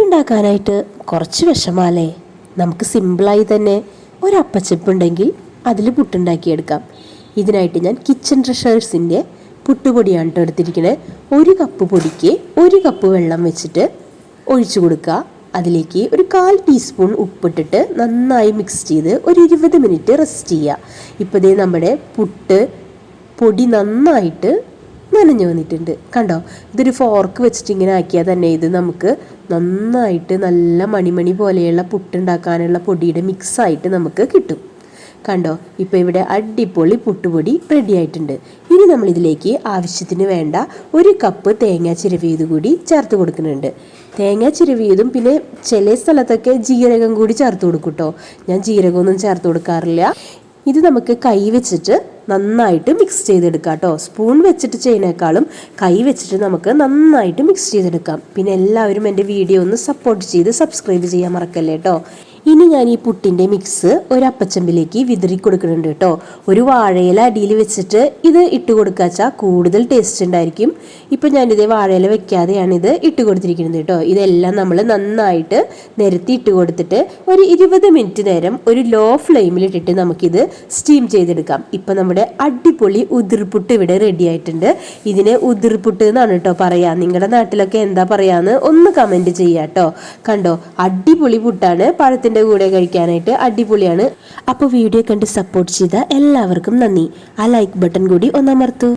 പുട്ടുണ്ടാക്കാനായിട്ട് കുറച്ച് വിഷമാലേ. നമുക്ക് സിമ്പിളായി തന്നെ ഒരു അപ്പച്ചപ്പ് ഉണ്ടെങ്കിൽ അതിൽ പുട്ടുണ്ടാക്കിയെടുക്കാം. ഇതിനായിട്ട് ഞാൻ കിച്ചൺ ട്രഷേഴ്സിൻ്റെ പുട്ടുപൊടിയാണ് കേട്ടോ എടുത്തിരിക്കുന്നത്. 1 കപ്പ് പൊടിക്ക് 1 കപ്പ് വെള്ളം വെച്ചിട്ട് ഒഴിച്ചു കൊടുക്കുക. അതിലേക്ക് ഒരു 1/4 ടീസ്പൂൺ ഉപ്പിട്ടിട്ട് നന്നായി മിക്സ് ചെയ്ത് ഒരു 20 മിനിറ്റ് റെസ്റ്റ് ചെയ്യുക. ഇപ്പോൾ ദേ നമ്മുടെ പുട്ട് പൊടി നന്നായിട്ട് നനഞ്ഞു വന്നിട്ടുണ്ട്. കണ്ടോ, ഇതൊരു ഫോർക്ക് വെച്ചിട്ട് ഇങ്ങനെ ആക്കിയാൽ തന്നെ ഇത് നമുക്ക് നന്നായിട്ട് നല്ല മണിമണി പോലെയുള്ള പുട്ടുണ്ടാക്കാനുള്ള പൊടിയുടെ മിക്സായിട്ട് നമുക്ക് കിട്ടും. കണ്ടോ, ഇപ്പോൾ ഇവിടെ അടിപൊളി പുട്ടുപൊടി റെഡി ആയിട്ടുണ്ട്. ഇനി നമ്മളിതിലേക്ക് ആവശ്യത്തിന് വേണ്ട 1 കപ്പ് തേങ്ങ ചിരവിയത് കൂടി ചേർത്ത് കൊടുക്കുന്നുണ്ട്. തേങ്ങ ചിരവിയതും പിന്നെ ചില സ്ഥലത്തൊക്കെ ജീരകം കൂടി ചേർത്ത് കൊടുക്കും കേട്ടോ. ഞാൻ ജീരകമൊന്നും ചേർത്ത് കൊടുക്കാറില്ല. ഇത് നമുക്ക് കൈ വെച്ചിട്ട് നന്നായിട്ട് മിക്സ് ചെയ്തെടുക്കാം കേട്ടോ. സ്പൂൺ വെച്ചിട്ട് ചെയ്യുന്നേക്കാളും കൈ വെച്ചിട്ട് നമുക്ക് നന്നായിട്ട് മിക്സ് ചെയ്തെടുക്കാം. പിന്നെ എല്ലാവരും എൻ്റെ വീഡിയോ ഒന്ന് സപ്പോർട്ട് ചെയ്ത് സബ്സ്ക്രൈബ് ചെയ്യാൻ മറക്കല്ലേ കേട്ടോ. ഇനി ഞാൻ ഈ പുട്ടിൻ്റെ മിക്സ് ഒരു അപ്പച്ചമ്പിലേക്ക് വിതറി കൊടുക്കുന്നുണ്ട് കേട്ടോ. ഒരു വാഴയില അടിയിൽ വെച്ചിട്ട് ഇത് ഇട്ട് കൊടുക്കാച്ചാൽ കൂടുതൽ ടേസ്റ്റ് ഉണ്ടായിരിക്കും. ഇപ്പം ഞാനിത് വാഴയില വെക്കാതെയാണ് ഇത് ഇട്ട് കൊടുത്തിരിക്കുന്നത് കേട്ടോ. ഇതെല്ലാം നമ്മൾ നന്നായിട്ട് നിരത്തി ഇട്ട് കൊടുത്തിട്ട് ഒരു 20 മിനിറ്റ് നേരം ഒരു ലോ ഫ്ലെയിമിൽ ഇട്ടിട്ട് നമുക്കിത് സ്റ്റീം ചെയ്തെടുക്കാം. ഇപ്പം നമ്മുടെ അടിപൊളി ഉതിർപ്പുട്ട് ഇവിടെ റെഡി ആയിട്ടുണ്ട്. ഇതിനെ ഉതിർപ്പുട്ട് എന്നാണ് കേട്ടോ പറയാ. നിങ്ങളുടെ നാട്ടിലൊക്കെ എന്താ പറയാന്ന് ഒന്ന് കമൻറ്റ് ചെയ്യാം കേട്ടോ. കണ്ടോ, അടിപൊളി പുട്ടാണ്. പഴത്തിൻ്റെ കൂടെ കഴിക്കാനായിട്ട് അടിപൊളിയാണ്. അപ്പോൾ വീഡിയോ കണ്ട് സപ്പോർട്ട് ചെയ്ത എല്ലാവർക്കും നന്ദി. ആ ലൈക്ക് ബട്ടൺ കൂടി ഒന്ന് അമർത്തൂ.